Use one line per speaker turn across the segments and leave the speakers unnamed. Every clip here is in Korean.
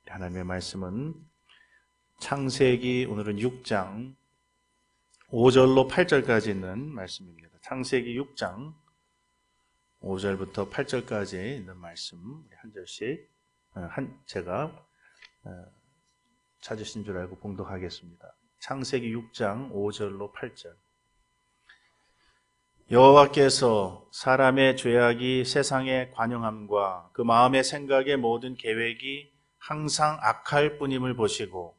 하나님의 말씀은 창세기 오늘은 6장 5절로 8절까지 있는 말씀입니다. 창세기 6장 5절부터 8절까지 있는 말씀 한 절씩 제가 찾으신 줄 알고 봉독하겠습니다. 창세기 6장 5절로 8절. 여호와께서 사람의 죄악이 세상에 관영함과 그 마음의 생각의 모든 계획이 항상 악할 뿐임을 보시고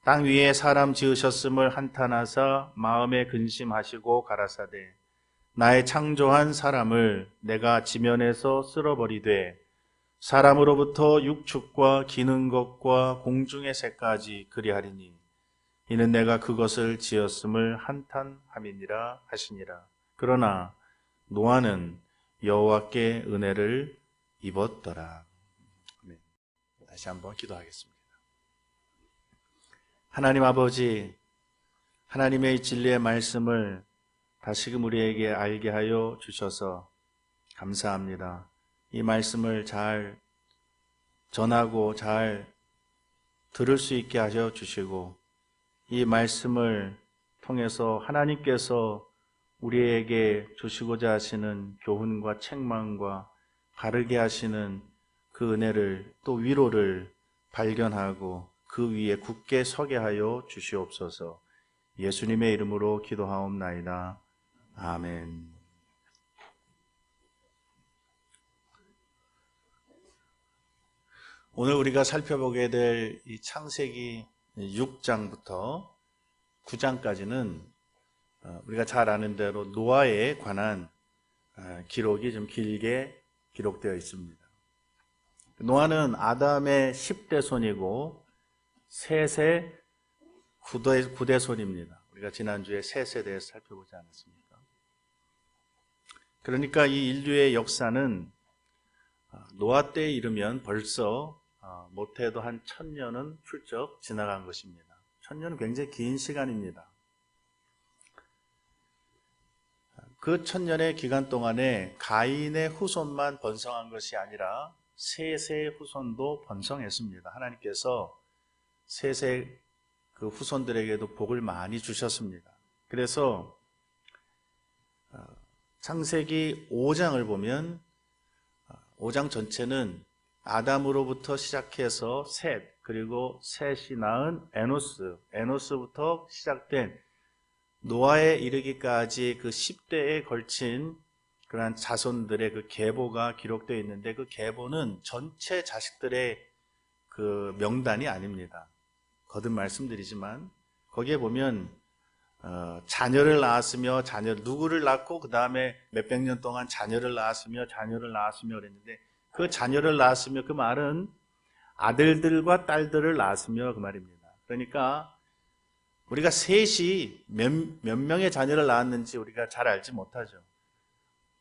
땅 위에 사람 지으셨음을 한탄하사 마음에 근심하시고 가라사대 나의 창조한 사람을 내가 지면에서 쓸어버리되 사람으로부터 육축과 기는 것과 공중의 새까지 그리하리니 이는 내가 그것을 지었음을 한탄함이니라 하시니라. 그러나 노아는 여호와께 은혜를 입었더라. 다시 한번 기도하겠습니다. 하나님 아버지, 하나님의 진리의 말씀을 다시금 우리에게 알게 하여 주셔서 감사합니다. 이 말씀을 잘 전하고 잘 들을 수 있게 하셔 주시고 이 말씀을 통해서 하나님께서 우리에게 주시고자 하시는 교훈과 책망과 바르게 하시는 그 은혜를 또 위로를 발견하고 그 위에 굳게 서게 하여 주시옵소서. 예수님의 이름으로 기도하옵나이다. 아멘. 오늘 우리가 살펴보게 될 이 창세기 6장부터 9장까지는 우리가 잘 아는 대로 노아에 관한 기록이 좀 길게 기록되어 있습니다. 노아는 아담의 10대 손이고 셋의 9대 손입니다. 우리가 지난주에 셋에 대해서 살펴보지 않았습니까? 그러니까 이 인류의 역사는 노아 때에 이르면 벌써 못해도 한 1000년은 훌쩍 지나간 것입니다. 1000년은 굉장히 긴 시간입니다. 그 1000년의 기간 동안에 가인의 후손만 번성한 것이 아니라 셋의 후손도 번성했습니다. 하나님께서 셋의 그 후손들에게도 복을 많이 주셨습니다. 그래서 창세기 5장을 보면 5장 전체는 아담으로부터 시작해서 셋, 그리고 셋이 낳은 에노스부터 시작된 노아에 이르기까지 그 10대에 걸친 그러한 자손들의 그 계보가 기록되어 있는데 그 계보는 전체 자식들의 그 명단이 아닙니다. 거듭 말씀드리지만 거기에 보면 자녀를 낳았으며 누구를 낳고 그 다음에 몇백 년 동안 자녀를 낳았으며 그랬는데 그 자녀를 낳았으며 그 말은 아들들과 딸들을 낳았으며 그 말입니다. 그러니까 우리가 셋이 몇 명의 자녀를 낳았는지 우리가 잘 알지 못하죠.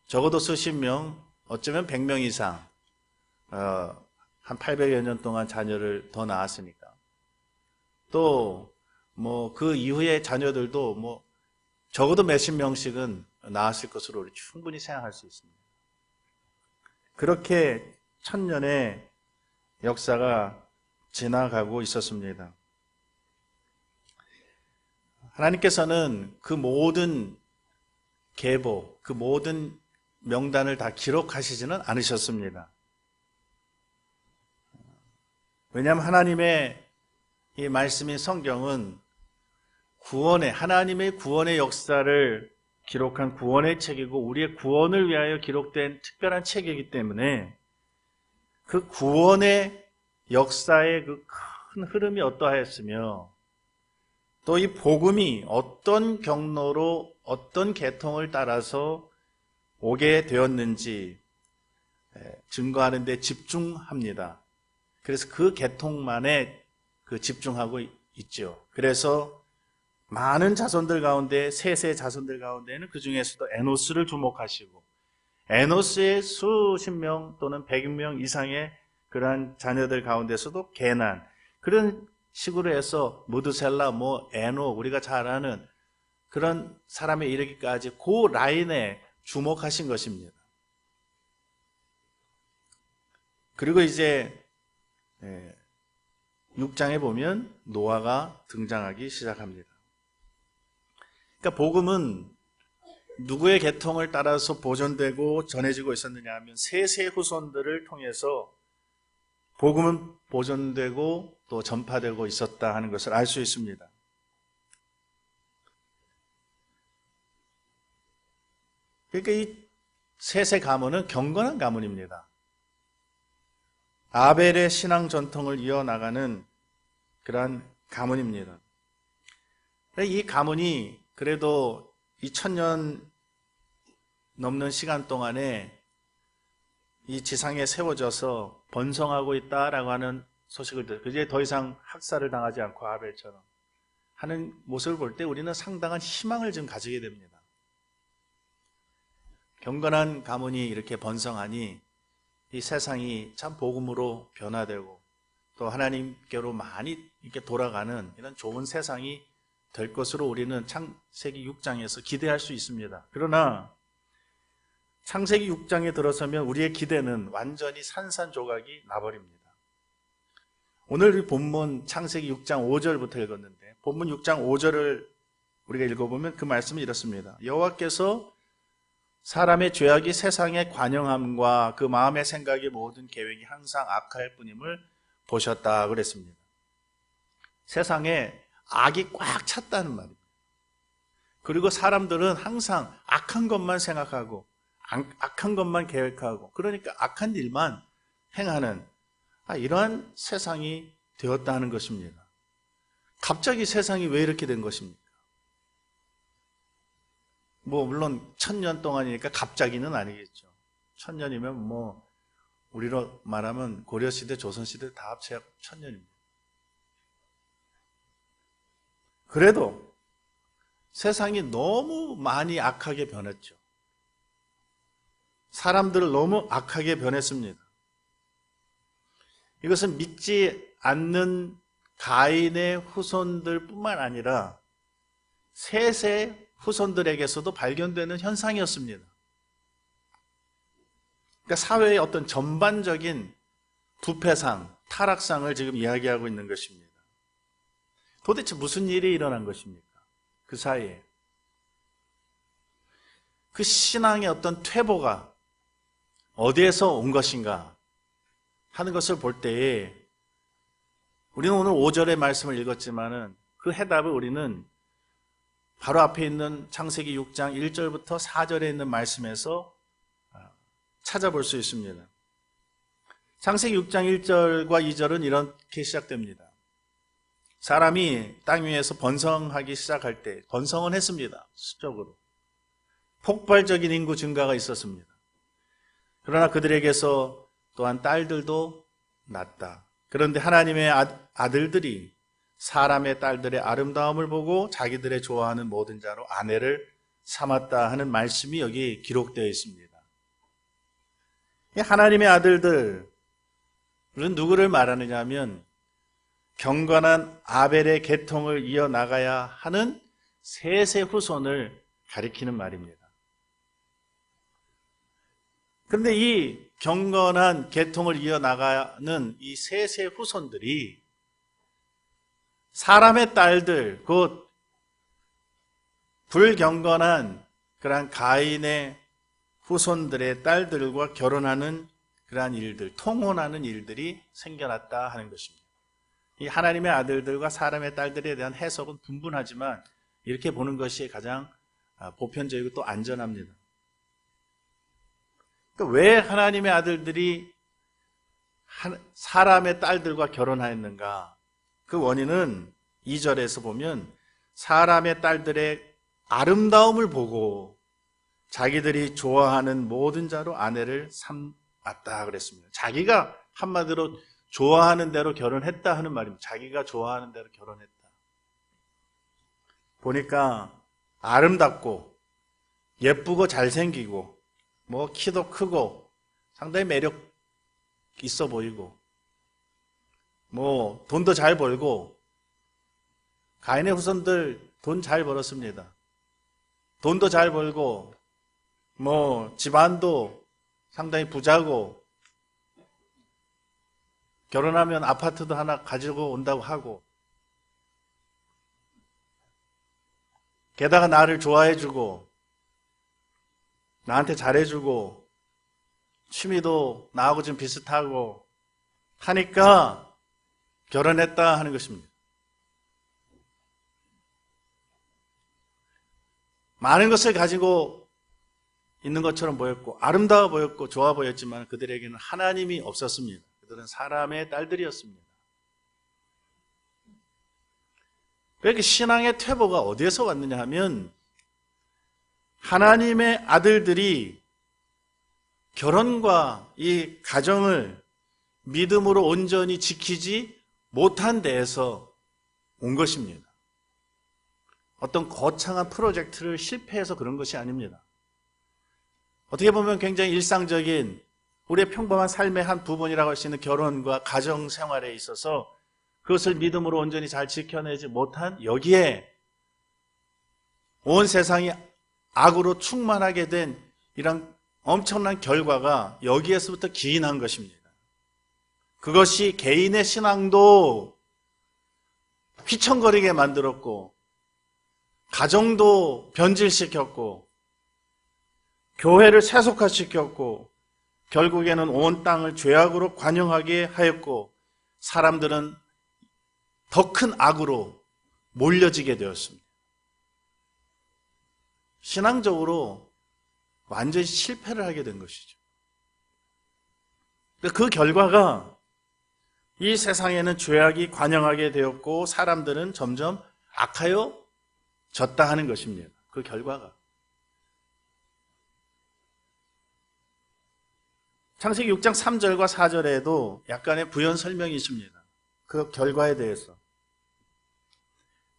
적어도 수십 명, 어쩌면 100명 이상 한 800여 년 동안 자녀를 더 낳았으니까 또 뭐 그 이후의 자녀들도 뭐 적어도 몇십 명씩은 낳았을 것으로 우리 충분히 생각할 수 있습니다. 그렇게 1000년의 역사가 지나가고 있었습니다. 하나님께서는 그 모든 계보, 그 모든 명단을 다 기록하시지는 않으셨습니다. 왜냐하면 하나님의 이 말씀인 성경은 하나님의 구원의 역사를 기록한 구원의 책이고 우리의 구원을 위하여 기록된 특별한 책이기 때문에 그 구원의 역사의 그 큰 흐름이 어떠하였으며 또 이 복음이 어떤 경로로 어떤 계통을 따라서 오게 되었는지 증거하는 데 집중합니다. 그래서 그 계통만에 집중하고 있죠. 그래서 많은 자손들 가운데 셋의 자손들 가운데는 그 중에서도 에노스를 주목하시고 에노스의 수십 명 또는 100명 이상의 그러한 자녀들 가운데서도 게난 그런 식으로 해서 무드셀라, 에녹 우리가 잘 아는 그런 사람에 이르기까지 그 라인에 주목하신 것입니다. 그리고 이제 6장에 보면 노아가 등장하기 시작합니다. 그러니까 복음은 누구의 계통을 따라서 보존되고 전해지고 있었느냐 하면 셋의 후손들을 통해서 복음은 보존되고 또 전파되고 있었다 하는 것을 알 수 있습니다. 그러니까 이 셋의 가문은 경건한 가문입니다. 아벨의 신앙 전통을 이어나가는 그러한 가문입니다. 이 가문이 그래도 2000년 넘는 시간 동안에 이 지상에 세워져서 번성하고 있다라고 하는 소식을 듣고 이제 더 이상 학살을 당하지 않고 아벨처럼 하는 모습을 볼 때 우리는 상당한 희망을 좀 가지게 됩니다. 경건한 가문이 이렇게 번성하니 이 세상이 참 복음으로 변화되고 또 하나님께로 많이 이렇게 돌아가는 이런 좋은 세상이 될 것으로 우리는 창세기 6장에서 기대할 수 있습니다. 그러나 창세기 6장에 들어서면 우리의 기대는 완전히 산산조각이 나버립니다. 오늘 이 본문 창세기 6장 5절부터 읽었는데 본문 6장 5절을 우리가 읽어보면 그 말씀이 이렇습니다. 여호와께서 사람의 죄악이 세상의 관영함과 그 마음의 생각의 모든 계획이 항상 악할 뿐임을 보셨다 그랬습니다. 세상에 악이 꽉 찼다는 말입니다. 그리고 사람들은 항상 악한 것만 생각하고 악한 것만 계획하고 그러니까 악한 일만 행하는 이러한 세상이 되었다 하는 것입니다. 갑자기 세상이 왜 이렇게 된 것입니까? 물론 1000년 동안이니까 갑자기는 아니겠죠. 1000년이면 우리로 말하면 고려시대, 조선시대 다 합쳐야 1000년입니다. 그래도 세상이 너무 많이 악하게 변했죠. 사람들을 너무 악하게 변했습니다. 이것은 믿지 않는 가인의 후손들 뿐만 아니라 셋의 후손들에게서도 발견되는 현상이었습니다. 그러니까 사회의 어떤 전반적인 부패상, 타락상을 지금 이야기하고 있는 것입니다. 도대체 무슨 일이 일어난 것입니까? 그 사이에. 그 신앙의 어떤 퇴보가 어디에서 온 것인가 하는 것을 볼 때에 우리는 오늘 5절의 말씀을 읽었지만은 그 해답을 우리는 바로 앞에 있는 창세기 6장 1절부터 4절에 있는 말씀에서 찾아볼 수 있습니다. 창세기 6장 1절과 2절은 이렇게 시작됩니다. 사람이 땅 위에서 번성하기 시작할 때 번성은 했습니다. 수적으로. 폭발적인 인구 증가가 있었습니다. 그러나 그들에게서 또한 딸들도 낳았다. 그런데 하나님의 아들들이 사람의 딸들의 아름다움을 보고 자기들의 좋아하는 모든 자로 아내를 삼았다 하는 말씀이 여기 기록되어 있습니다. 하나님의 아들들은 누구를 말하느냐 하면 경건한 아벨의 계통을 이어나가야 하는 셋의 후손을 가리키는 말입니다. 그런데 이 경건한 계통을 이어나가는 이 셋의 후손들이 사람의 딸들, 곧 불경건한 그러한 가인의 후손들의 딸들과 결혼하는 그러한 일들, 통혼하는 일들이 생겨났다 하는 것입니다. 이 하나님의 아들들과 사람의 딸들에 대한 해석은 분분하지만 이렇게 보는 것이 가장 보편적이고 또 안전합니다. 그러니까 왜 하나님의 아들들이 사람의 딸들과 결혼하였는가? 그 원인은 2절에서 보면 사람의 딸들의 아름다움을 보고 자기들이 좋아하는 모든 자로 아내를 삼았다 그랬습니다. 자기가 한마디로 좋아하는 대로 결혼했다 하는 말입니다. 자기가 좋아하는 대로 결혼했다. 보니까 아름답고 예쁘고 잘생기고 키도 크고 상당히 매력 있어 보이고 돈도 잘 벌고 가인의 후손들 돈 잘 벌었습니다. 돈도 잘 벌고 집안도 상당히 부자고 결혼하면 아파트도 하나 가지고 온다고 하고, 게다가 나를 좋아해주고, 나한테 잘해주고, 취미도 나하고 좀 비슷하고 하니까 결혼했다 하는 것입니다. 많은 것을 가지고 있는 것처럼 보였고 아름다워 보였고 좋아 보였지만 그들에게는 하나님이 없었습니다. 그들은 사람의 딸들이었습니다. 그렇게 신앙의 퇴보가 어디에서 왔느냐 하면 하나님의 아들들이 결혼과 이 가정을 믿음으로 온전히 지키지 못한 데에서 온 것입니다. 어떤 거창한 프로젝트를 실패해서 그런 것이 아닙니다. 어떻게 보면 굉장히 일상적인 우리의 평범한 삶의 한 부분이라고 할 수 있는 결혼과 가정 생활에 있어서 그것을 믿음으로 온전히 잘 지켜내지 못한 여기에 온 세상이 악으로 충만하게 된 이런 엄청난 결과가 여기에서부터 기인한 것입니다. 그것이 개인의 신앙도 휘청거리게 만들었고 가정도 변질시켰고 교회를 세속화시켰고 결국에는 온 땅을 죄악으로 관영하게 하였고 사람들은 더 큰 악으로 몰려지게 되었습니다. 신앙적으로 완전히 실패를 하게 된 것이죠. 그 결과가 이 세상에는 죄악이 관영하게 되었고 사람들은 점점 악하여졌다 하는 것입니다. 그 결과가. 창세기 6장 3절과 4절에도 약간의 부연 설명이 있습니다. 그 결과에 대해서.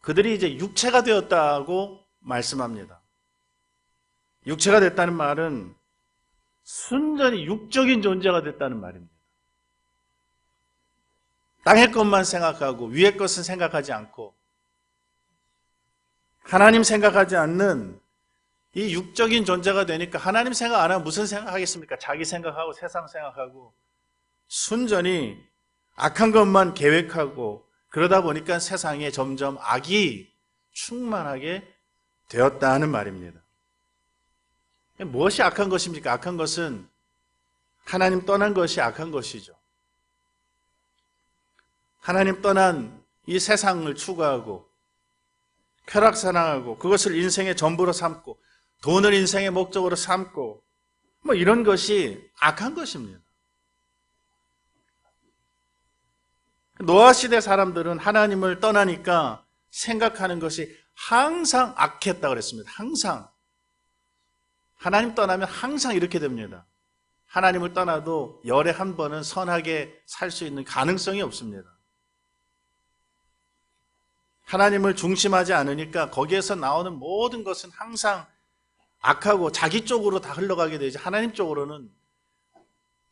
그들이 이제 육체가 되었다고 말씀합니다. 육체가 됐다는 말은 순전히 육적인 존재가 됐다는 말입니다. 땅의 것만 생각하고 위의 것은 생각하지 않고 하나님 생각하지 않는 이 육적인 존재가 되니까 하나님 생각 안 하면 무슨 생각하겠습니까? 자기 생각하고 세상 생각하고 순전히 악한 것만 계획하고 그러다 보니까 세상에 점점 악이 충만하게 되었다 하는 말입니다. 무엇이 악한 것입니까? 악한 것은 하나님 떠난 것이 악한 것이죠. 하나님 떠난 이 세상을 추구하고 쾌락사랑하고 그것을 인생의 전부로 삼고 돈을 인생의 목적으로 삼고 이런 것이 악한 것입니다. 노아 시대 사람들은 하나님을 떠나니까 생각하는 것이 항상 악했다고 그랬습니다. 항상. 하나님 떠나면 항상 이렇게 됩니다. 하나님을 떠나도 열에 한 번은 선하게 살 수 있는 가능성이 없습니다. 하나님을 중심하지 않으니까 거기에서 나오는 모든 것은 항상 악하고 자기 쪽으로 다 흘러가게 되지 하나님 쪽으로는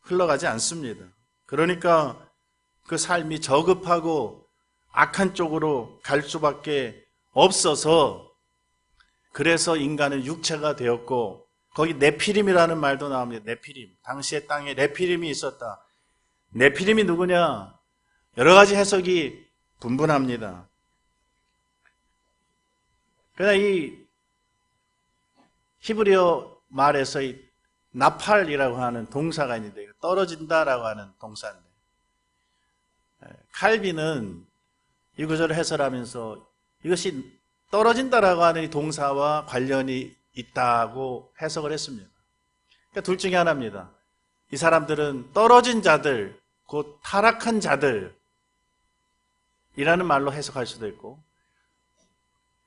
흘러가지 않습니다. 그러니까 그 삶이 저급하고 악한 쪽으로 갈 수밖에 없어서 그래서 인간은 육체가 되었고 거기 네피림이라는 말도 나옵니다. 네피림. 당시의 땅에 네피림이 있었다. 네피림이 누구냐? 여러 가지 해석이 분분합니다. 그러나 이 히브리어 말에서 이 나팔이라고 하는 동사가 있는데 떨어진다라고 하는 동사인데 칼빈은 이 구절을 해설하면서 이것이 떨어진다라고 하는 이 동사와 관련이 있다고 해석을 했습니다. 그러니까 둘 중에 하나입니다. 이 사람들은 떨어진 자들, 곧 타락한 자들이라는 말로 해석할 수도 있고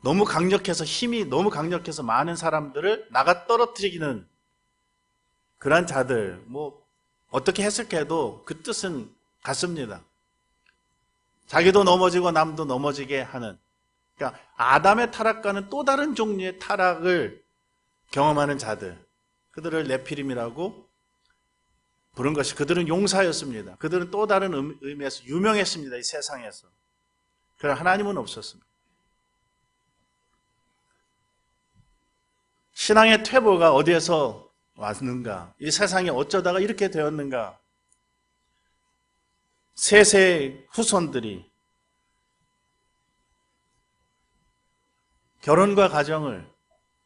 너무 강력해서 힘이 너무 강력해서 많은 사람들을 나가 떨어뜨리는 그런 자들 어떻게 해석해도 그 뜻은 같습니다. 자기도 넘어지고 남도 넘어지게 하는 그러니까 아담의 타락과는 또 다른 종류의 타락을 경험하는 자들 그들을 네피림이라고 부른 것이 그들은 용사였습니다. 그들은 또 다른 의미에서 유명했습니다. 이 세상에서. 그러나 하나님은 없었습니다. 신앙의 퇴보가 어디에서 왔는가? 이 세상이 어쩌다가 이렇게 되었는가? 셋의 후손들이 결혼과 가정을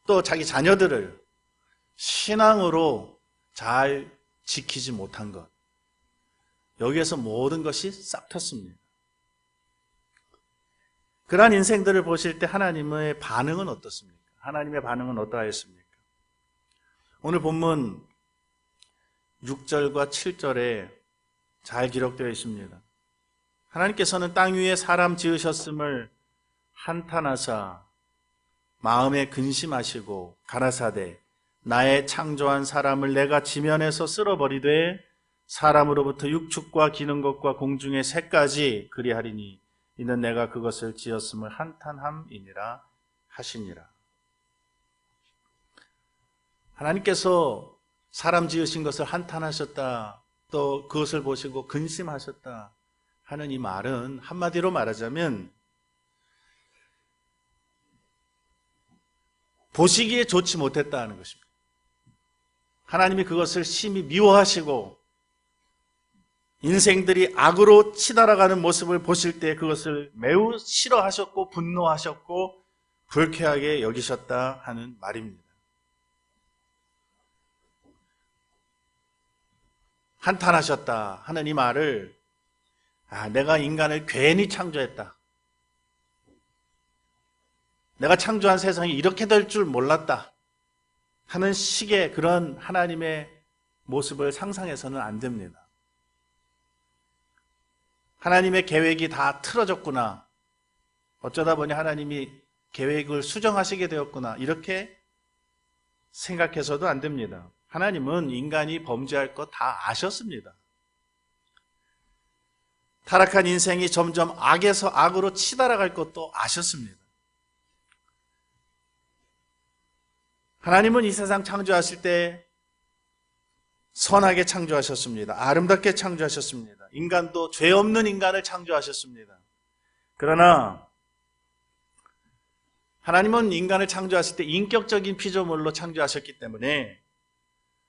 또 자기 자녀들을 신앙으로 잘 지키지 못한 것, 여기에서 모든 것이 싹 텄습니다. 그러한 인생들을 보실 때 하나님의 반응은 어떻습니까? 하나님의 반응은 어떠하였습니까? 오늘 본문 6절과 7절에 잘 기록되어 있습니다. 하나님께서는 땅 위에 사람 지으셨음을 한탄하사 마음에 근심하시고 가라사대 나의 창조한 사람을 내가 지면에서 쓸어버리되 사람으로부터 육축과 기는 것과 공중의 새까지 그리하리니 이는 내가 그것을 지었음을 한탄함이니라 하시니라. 하나님께서 사람 지으신 것을 한탄하셨다, 또 그것을 보시고 근심하셨다 하는 이 말은 한마디로 말하자면 보시기에 좋지 못했다는 것입니다. 하나님이 그것을 심히 미워하시고 인생들이 악으로 치달아가는 모습을 보실 때 그것을 매우 싫어하셨고 분노하셨고 불쾌하게 여기셨다 하는 말입니다. 한탄하셨다 하는 이 말을 내가 인간을 괜히 창조했다, 내가 창조한 세상이 이렇게 될 줄 몰랐다 하는 식의 그런 하나님의 모습을 상상해서는 안 됩니다. 하나님의 계획이 다 틀어졌구나, 어쩌다 보니 하나님이 계획을 수정하시게 되었구나, 이렇게 생각해서도 안 됩니다. 하나님은 인간이 범죄할 것 다 아셨습니다. 타락한 인생이 점점 악에서 악으로 치달아갈 것도 아셨습니다. 하나님은 이 세상 창조하실 때 선하게 창조하셨습니다. 아름답게 창조하셨습니다. 인간도 죄 없는 인간을 창조하셨습니다. 그러나 하나님은 인간을 창조하실 때 인격적인 피조물로 창조하셨기 때문에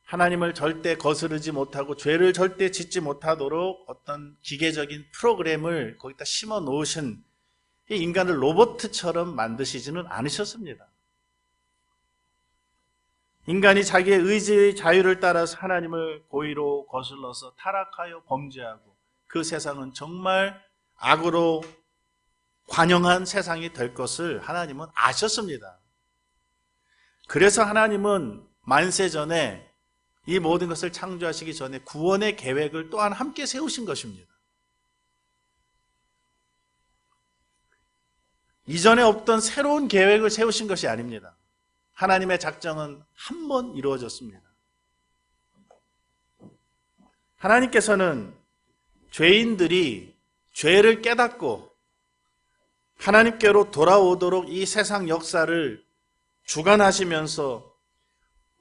하나님을 절대 거스르지 못하고 죄를 절대 짓지 못하도록 어떤 기계적인 프로그램을 거기다 심어 놓으신 이 인간을 로봇처럼 만드시지는 않으셨습니다. 인간이 자기의 의지의 자유를 따라서 하나님을 고의로 거슬러서 타락하여 범죄하고 그 세상은 정말 악으로 관영한 세상이 될 것을 하나님은 아셨습니다. 그래서 하나님은 만세 전에 이 모든 것을 창조하시기 전에 구원의 계획을 또한 함께 세우신 것입니다. 이전에 없던 새로운 계획을 세우신 것이 아닙니다. 하나님의 작정은 한 번 이루어졌습니다. 하나님께서는 죄인들이 죄를 깨닫고 하나님께로 돌아오도록 이 세상 역사를 주관하시면서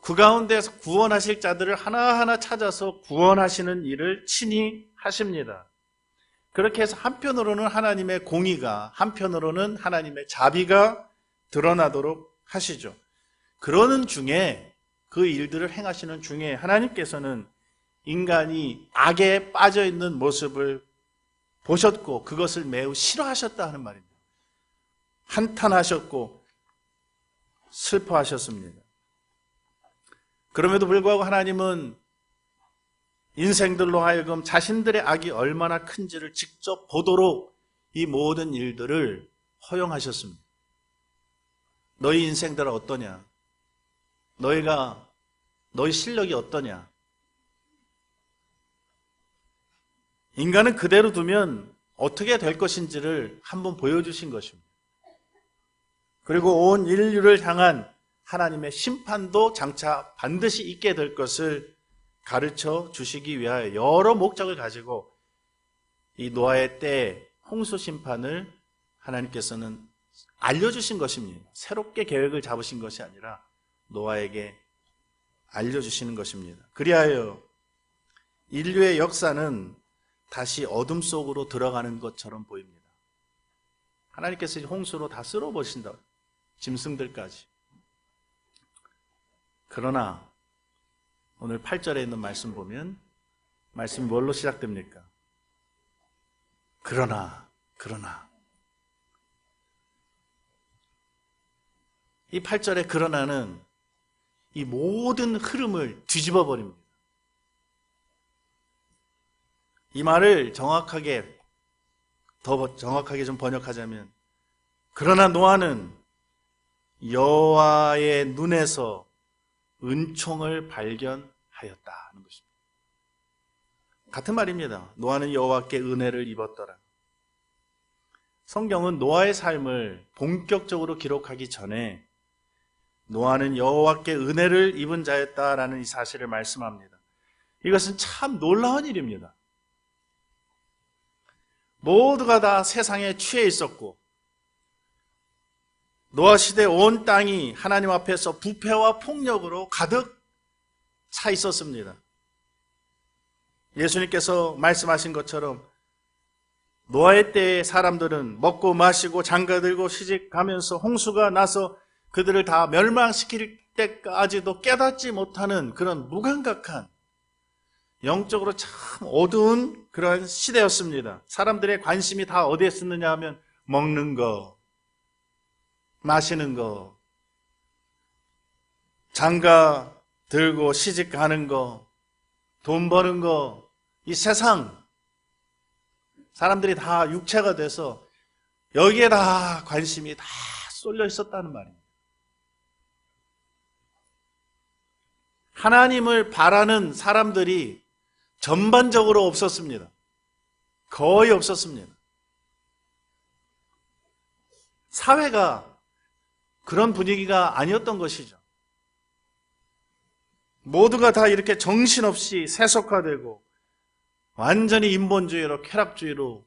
그 가운데서 구원하실 자들을 하나하나 찾아서 구원하시는 일을 친히 하십니다. 그렇게 해서 한편으로는 하나님의 공의가, 한편으로는 하나님의 자비가 드러나도록 하시죠. 그러는 중에, 그 일들을 행하시는 중에 하나님께서는 인간이 악에 빠져있는 모습을 보셨고 그것을 매우 싫어하셨다 하는 말입니다. 한탄하셨고 슬퍼하셨습니다. 그럼에도 불구하고 하나님은 인생들로 하여금 자신들의 악이 얼마나 큰지를 직접 보도록 이 모든 일들을 허용하셨습니다. 너희 인생들은 어떠냐? 너희 실력이 어떠냐? 인간은 그대로 두면 어떻게 될 것인지를 한번 보여주신 것입니다. 그리고 온 인류를 향한 하나님의 심판도 장차 반드시 있게 될 것을 가르쳐 주시기 위하여 여러 목적을 가지고 이 노아의 때 홍수 심판을 하나님께서는 알려주신 것입니다. 새롭게 계획을 잡으신 것이 아니라 노아에게 알려주시는 것입니다. 그리하여 인류의 역사는 다시 어둠 속으로 들어가는 것처럼 보입니다. 하나님께서 홍수로 다 쓸어버리신다. 짐승들까지. 그러나 오늘 8절에 있는 말씀 보면 말씀이 뭘로 시작됩니까? 그러나 이 8절의 그러나는 이 모든 흐름을 뒤집어 버립니다. 이 말을 더 정확하게 좀 번역하자면, 그러나 노아는 여호와의 눈에서 은총을 발견하였다는 것입니다. 같은 말입니다. 노아는 여호와께 은혜를 입었더라. 성경은 노아의 삶을 본격적으로 기록하기 전에 노아는 여호와께 은혜를 입은 자였다라는 이 사실을 말씀합니다. 이것은 참 놀라운 일입니다. 모두가 다 세상에 취해 있었고 노아 시대 온 땅이 하나님 앞에서 부패와 폭력으로 가득 차 있었습니다. 예수님께서 말씀하신 것처럼 노아의 때의 사람들은 먹고 마시고 장가들고 시집가면서 홍수가 나서 그들을 다 멸망시킬 때까지도 깨닫지 못하는 그런 무감각한, 영적으로 참 어두운 그런 시대였습니다. 사람들의 관심이 다 어디에 있었느냐 하면 먹는 거, 마시는 거, 장가 들고 시집 가는 거, 돈 버는 거, 이 세상, 사람들이 다 육체가 돼서 여기에 다 관심이 다 쏠려 있었다는 말입니다. 하나님을 바라는 사람들이 전반적으로 없었습니다. 거의 없었습니다. 사회가 그런 분위기가 아니었던 것이죠. 모두가 다 이렇게 정신없이 세속화되고 완전히 인본주의로, 쾌락주의로,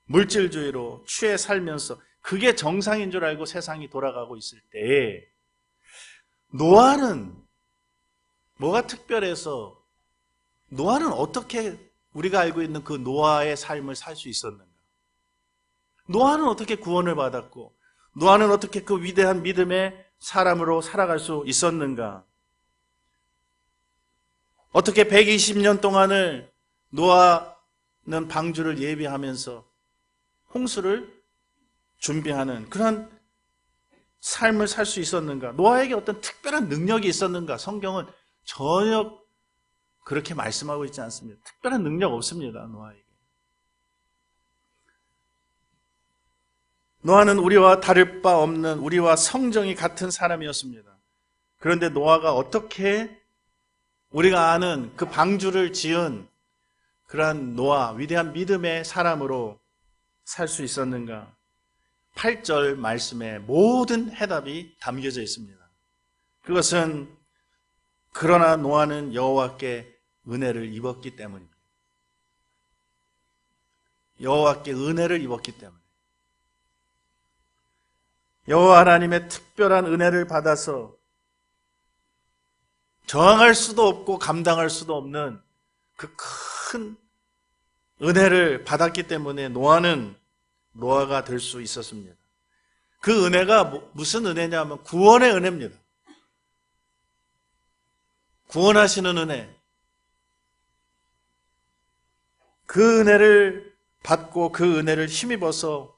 물질주의로 취해 살면서 그게 정상인 줄 알고 세상이 돌아가고 있을 때 노아는 뭐가 특별해서, 노아는 어떻게 우리가 알고 있는 그 노아의 삶을 살 수 있었는가? 노아는 어떻게 구원을 받았고 노아는 어떻게 그 위대한 믿음의 사람으로 살아갈 수 있었는가? 어떻게 120년 동안을 노아는 방주를 예비하면서 홍수를 준비하는 그런 삶을 살 수 있었는가? 노아에게 어떤 특별한 능력이 있었는가? 성경은 전혀 그렇게 말씀하고 있지 않습니다. 특별한 능력 없습니다, 노아에게. 노아는 우리와 다를 바 없는, 우리와 성정이 같은 사람이었습니다. 그런데 노아가 어떻게 우리가 아는 그 방주를 지은 그러한 노아, 위대한 믿음의 사람으로 살 수 있었는가? 8절 말씀에 모든 해답이 담겨져 있습니다. 그것은 그러나 노아는 여호와께 은혜를 입었기 때문입니다. 여호와께 은혜를 입었기 때문에, 여호와 하나님의 특별한 은혜를 받아서 저항할 수도 없고 감당할 수도 없는 그 큰 은혜를 받았기 때문에 노아가 될 수 있었습니다. 그 은혜가 무슨 은혜냐 하면 구원의 은혜입니다. 구원하시는 은혜. 그 은혜를 받고 그 은혜를 힘입어서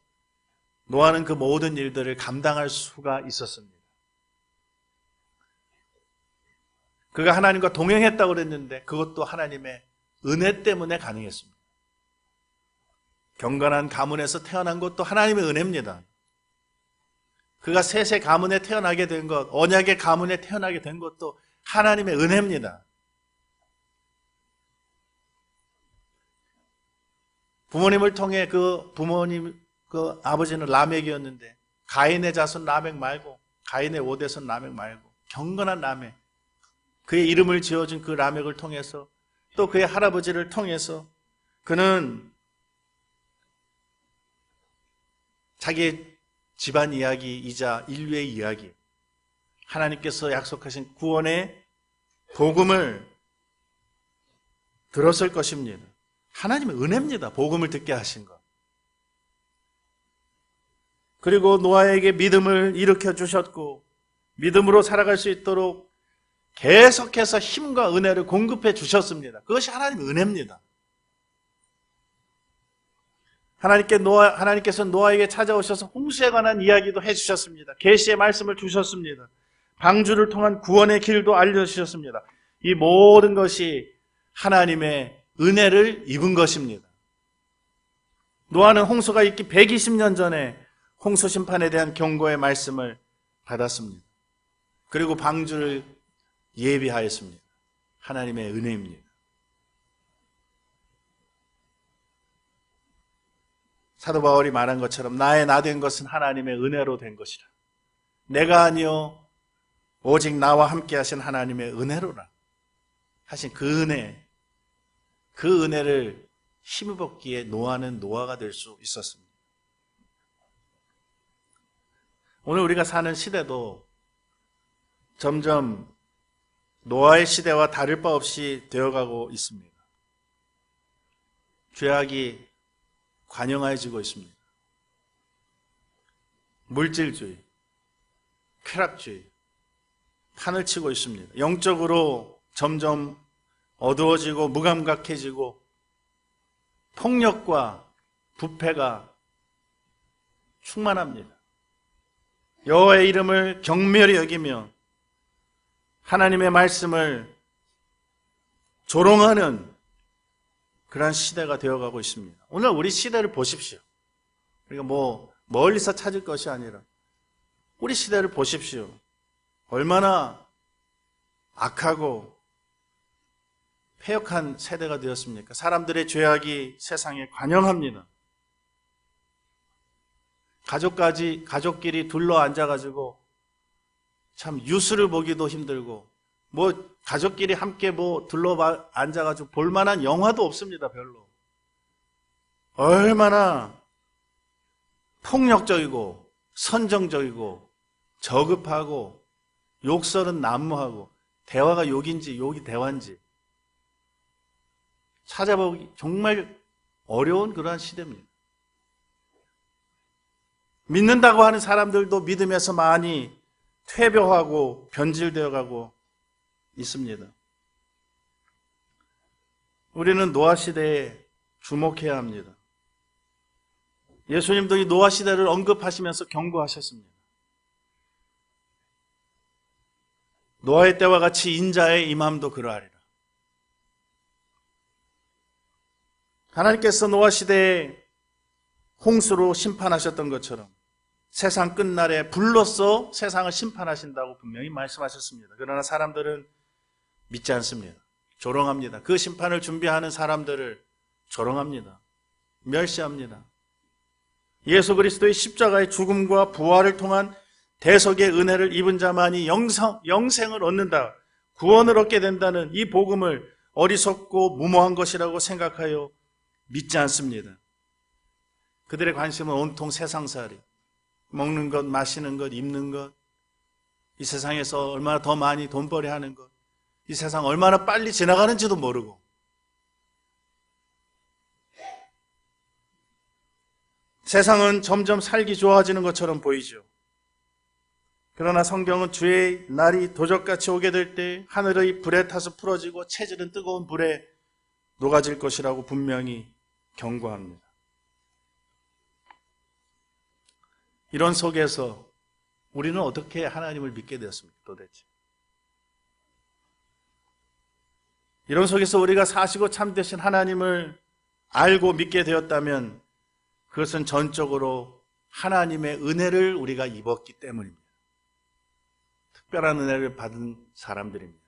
노아는 그 모든 일들을 감당할 수가 있었습니다. 그가 하나님과 동행했다고 그랬는데 그것도 하나님의 은혜 때문에 가능했습니다. 경건한 가문에서 태어난 것도 하나님의 은혜입니다. 그가 셋의 가문에 태어나게 된 것, 언약의 가문에 태어나게 된 것도 하나님의 은혜입니다. 부모님을 통해 그 아버지는 라멕이었는데 가인의 자손 라멕 말고, 가인의 오대손 라멕 말고 경건한 라멕, 그의 이름을 지어준 그 라멕을 통해서 또 그의 할아버지를 통해서 그는 자기의 집안 이야기이자 인류의 이야기, 하나님께서 약속하신 구원의 복음을 들었을 것입니다. 하나님의 은혜입니다. 복음을 듣게 하신 것. 그리고 노아에게 믿음을 일으켜 주셨고 믿음으로 살아갈 수 있도록 계속해서 힘과 은혜를 공급해 주셨습니다. 그것이 하나님의 은혜입니다. 하나님께서 노아에게 찾아오셔서 홍수에 관한 이야기도 해주셨습니다. 계시의 말씀을 주셨습니다. 방주를 통한 구원의 길도 알려주셨습니다. 이 모든 것이 하나님의 은혜를 입은 것입니다. 노아는 홍수가 있기 120년 전에 홍수 심판에 대한 경고의 말씀을 받았습니다. 그리고 방주를 예비하였습니다. 하나님의 은혜입니다. 사도 바울이 말한 것처럼 나의 나 된 것은 하나님의 은혜로 된 것이라. 내가 아니요 오직 나와 함께 하신 하나님의 은혜로라 하신 그 은혜를 힘입었기에 노아는 노아가 될 수 있었습니다. 오늘 우리가 사는 시대도 점점 노아의 시대와 다를 바 없이 되어가고 있습니다. 죄악이 관영해지고 있습니다. 물질주의, 쾌락주의, 판을 치고 있습니다. 영적으로 점점 어두워지고 무감각해지고 폭력과 부패가 충만합니다. 여호와의 이름을 경멸히 여기며 하나님의 말씀을 조롱하는 그러한 시대가 되어가고 있습니다. 오늘 우리 시대를 보십시오. 그러니까 멀리서 찾을 것이 아니라 우리 시대를 보십시오. 얼마나 악하고 패역한 세대가 되었습니까? 사람들의 죄악이 세상에 관영합니다. 가족끼리 둘러 앉아가지고 참 뉴스를 보기도 힘들고 가족끼리 함께 둘러 앉아가지고 볼만한 영화도 없습니다. 별로. 얼마나 폭력적이고 선정적이고 저급하고 욕설은 난무하고 대화가 욕인지 욕이 대화인지 찾아보기 정말 어려운 그러한 시대입니다. 믿는다고 하는 사람들도 믿음에서 많이 퇴보하고 변질되어 가고 있습니다. 우리는 노아 시대에 주목해야 합니다. 예수님도 이 노아 시대를 언급하시면서 경고하셨습니다. 노아의 때와 같이 인자의 임함도 그러하리라. 하나님께서 노아 시대에 홍수로 심판하셨던 것처럼 세상 끝날에 불로써 세상을 심판하신다고 분명히 말씀하셨습니다. 그러나 사람들은 믿지 않습니다. 조롱합니다. 그 심판을 준비하는 사람들을 조롱합니다. 멸시합니다. 예수 그리스도의 십자가의 죽음과 부활을 통한 대속의 은혜를 입은 자만이 영생을 얻는다, 구원을 얻게 된다는 이 복음을 어리석고 무모한 것이라고 생각하여 믿지 않습니다. 그들의 관심은 온통 세상살이, 먹는 것, 마시는 것, 입는 것, 이 세상에서 얼마나 더 많이 돈벌이 하는 것, 이 세상 얼마나 빨리 지나가는지도 모르고 세상은 점점 살기 좋아지는 것처럼 보이죠. 그러나 성경은 주의 날이 도적같이 오게 될 때 하늘의 불에 타서 풀어지고 체질은 뜨거운 불에 녹아질 것이라고 분명히 경고합니다. 이런 속에서 우리는 어떻게 하나님을 믿게 되었습니까? 도대체 이런 속에서 우리가 사시고 참되신 하나님을 알고 믿게 되었다면 그것은 전적으로 하나님의 은혜를 우리가 입었기 때문입니다. 특별한 은혜를 받은 사람들입니다.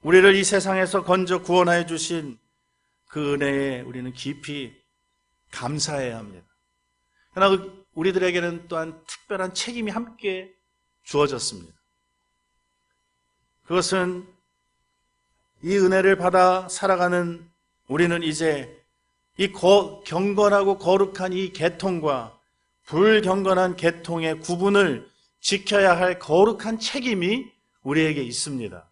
우리를 이 세상에서 건져 구원하여 주신 그 은혜에 우리는 깊이 감사해야 합니다. 그러나 우리들에게는 또한 특별한 책임이 함께 주어졌습니다. 그것은 이 은혜를 받아 살아가는 우리는 이제 이 경건하고 거룩한 이 계통과 불경건한 계통의 구분을 지켜야 할 거룩한 책임이 우리에게 있습니다.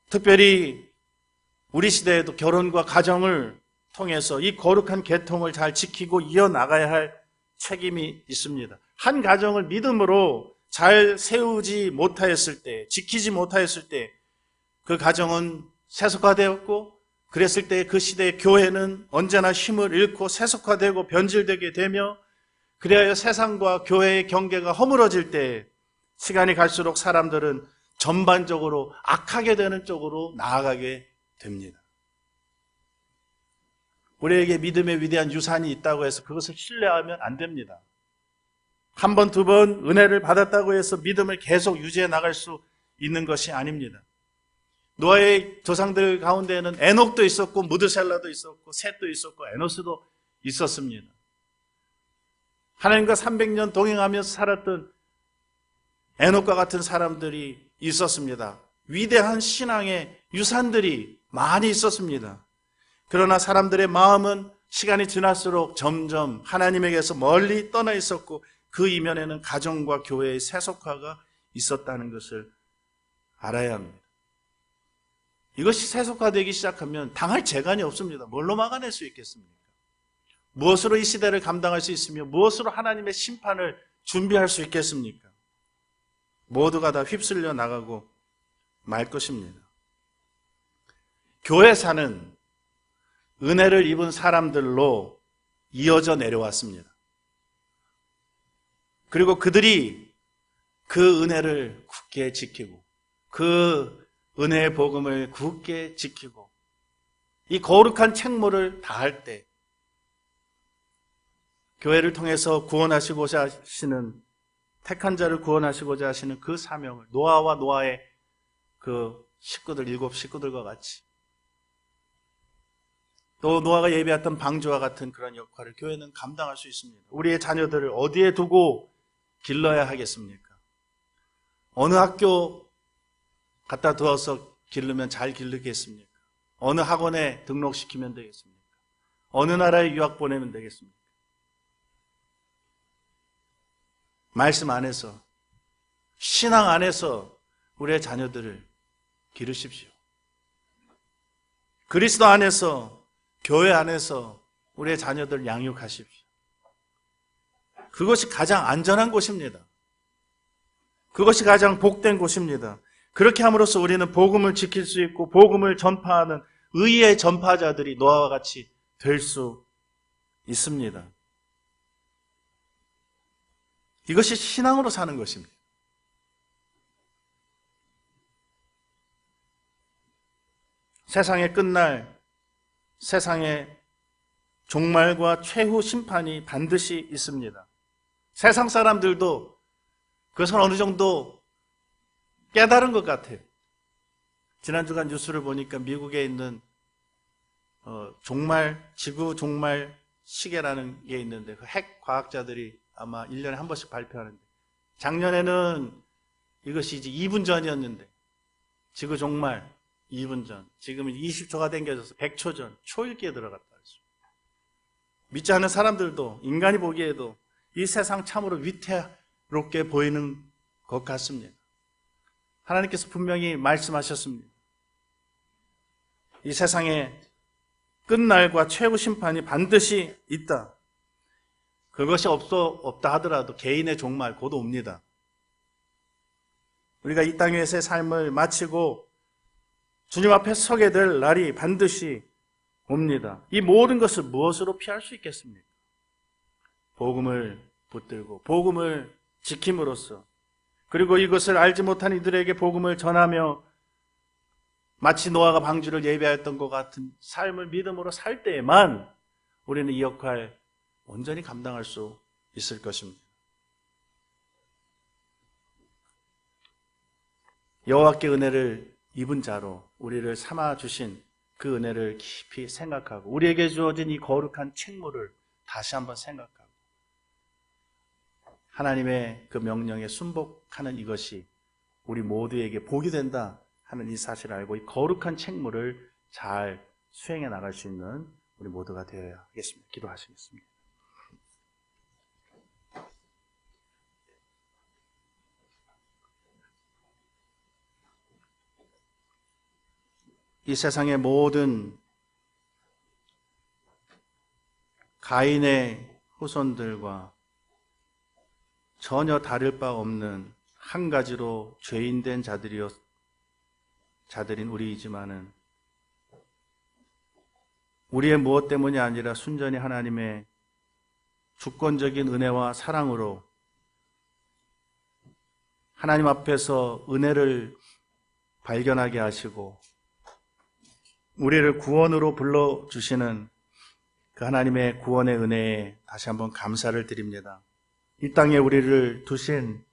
특별히 우리 시대에도 결혼과 가정을 통해서 이 거룩한 계통을 잘 지키고 이어나가야 할 책임이 있습니다. 한 가정을 믿음으로 잘 세우지 못하였을 때, 지키지 못하였을 때 그 가정은 세속화되었고, 그랬을 때 그 시대의 교회는 언제나 힘을 잃고 세속화되고 변질되게 되며, 그리하여 세상과 교회의 경계가 허물어질 때 시간이 갈수록 사람들은 전반적으로 악하게 되는 쪽으로 나아가게 됩니다. 우리에게 믿음의 위대한 유산이 있다고 해서 그것을 신뢰하면 안 됩니다. 한 번, 두 번 은혜를 받았다고 해서 믿음을 계속 유지해 나갈 수 있는 것이 아닙니다. 노아의 조상들 가운데에는 에녹도 있었고 무드셀라도 있었고 셋도 있었고 에노스도 있었습니다. 하나님과 300년 동행하면서 살았던 에녹과 같은 사람들이 있었습니다. 위대한 신앙의 유산들이 많이 있었습니다. 그러나 사람들의 마음은 시간이 지날수록 점점 하나님에게서 멀리 떠나 있었고, 그 이면에는 가정과 교회의 세속화가 있었다는 것을 알아야 합니다. 이것이 세속화되기 시작하면 당할 재간이 없습니다. 뭘로 막아낼 수 있겠습니까? 무엇으로 이 시대를 감당할 수 있으며 무엇으로 하나님의 심판을 준비할 수 있겠습니까? 모두가 다 휩쓸려 나가고 말 것입니다. 교회사는 은혜를 입은 사람들로 이어져 내려왔습니다. 그리고 그들이 그 은혜를 굳게 지키고 그 은혜의 복음을 굳게 지키고 이 거룩한 책무를 다할 때 교회를 통해서 구원하시고자 하시는, 택한 자를 구원하시고자 하시는 그 사명을 노아와 노아의 그 식구들, 7 식구들과 같이, 또 노아가 예배했던 방주와 같은 그런 역할을 교회는 감당할 수 있습니다. 우리의 자녀들을 어디에 두고 길러야 하겠습니까? 어느 학교 갖다 두어서 기르면 잘 기르겠습니까? 어느 학원에 등록시키면 되겠습니까? 어느 나라에 유학 보내면 되겠습니까? 말씀 안에서, 신앙 안에서 우리의 자녀들을 기르십시오. 그리스도 안에서, 교회 안에서 우리의 자녀들을 양육하십시오. 그것이 가장 안전한 곳입니다. 그것이 가장 복된 곳입니다. 그렇게 함으로써 우리는 복음을 지킬 수 있고 복음을 전파하는 의의 전파자들이 노아와 같이 될 수 있습니다. 이것이 신앙으로 사는 것입니다. 세상의 끝날, 세상의 종말과 최후 심판이 반드시 있습니다. 세상 사람들도 그것을 어느 정도 깨달은 것 같아요. 지난주간 뉴스를 보니까 미국에 있는 지구 종말 시계라는 게 있는데 그 핵 과학자들이 아마 1년에 한 번씩 발표하는데, 작년에는 이것이 이제 2분 전이었는데 지구 종말 2분 전, 지금은 20초가 당겨져서 100초 전, 초읽기에 들어갔다. 믿지 않는 사람들도, 인간이 보기에도 이 세상 참으로 위태롭게 보이는 것 같습니다. 하나님께서 분명히 말씀하셨습니다. 이 세상에 끝날과 최후 심판이 반드시 있다. 그것이 없다 하더라도 개인의 종말 곧 옵니다. 우리가 이 땅에서의 삶을 마치고 주님 앞에 서게 될 날이 반드시 옵니다. 이 모든 것을 무엇으로 피할 수 있겠습니까? 복음을 붙들고 복음을 지킴으로써, 그리고 이것을 알지 못한 이들에게 복음을 전하며 마치 노아가 방주를 예배했던 것 같은 삶을 믿음으로 살 때에만 우리는 이 역할 온전히 감당할 수 있을 것입니다. 여호와께 은혜를 입은 자로 우리를 삼아주신 그 은혜를 깊이 생각하고 우리에게 주어진 이 거룩한 책무를 다시 한번 생각하고 하나님의 그 명령에 순복하는 이것이 우리 모두에게 복이 된다 하는 이 사실을 알고 이 거룩한 책무를 잘 수행해 나갈 수 있는 우리 모두가 되어야 하겠습니다. 기도하시겠습니다. 이 세상의 모든 가인의 후손들과 전혀 다를 바 없는 한 가지로 죄인된 자들인 우리이지만은 우리의 무엇 때문이 아니라 순전히 하나님의 주권적인 은혜와 사랑으로 하나님 앞에서 은혜를 발견하게 하시고 우리를 구원으로 불러주시는 그 하나님의 구원의 은혜에 다시 한번 감사를 드립니다. 이 땅에 우리를 두신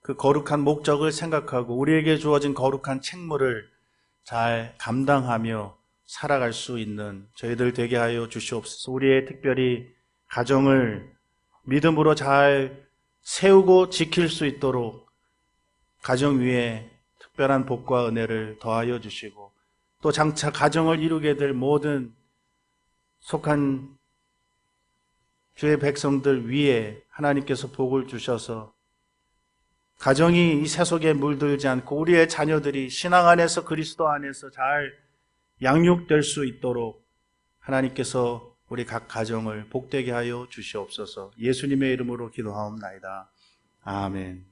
그 거룩한 목적을 생각하고 우리에게 주어진 거룩한 책무를 잘 감당하며 살아갈 수 있는 저희들 되게 하여 주시옵소서. 우리의 특별히 가정을 믿음으로 잘 세우고 지킬 수 있도록 가정 위에 특별한 복과 은혜를 더하여 주시고 또 장차 가정을 이루게 될 모든 속한 주의 백성들 위에 하나님께서 복을 주셔서 가정이 이 세속에 물들지 않고 우리의 자녀들이 신앙 안에서 그리스도 안에서 잘 양육될 수 있도록 하나님께서 우리 각 가정을 복되게 하여 주시옵소서. 예수님의 이름으로 기도하옵나이다. 아멘.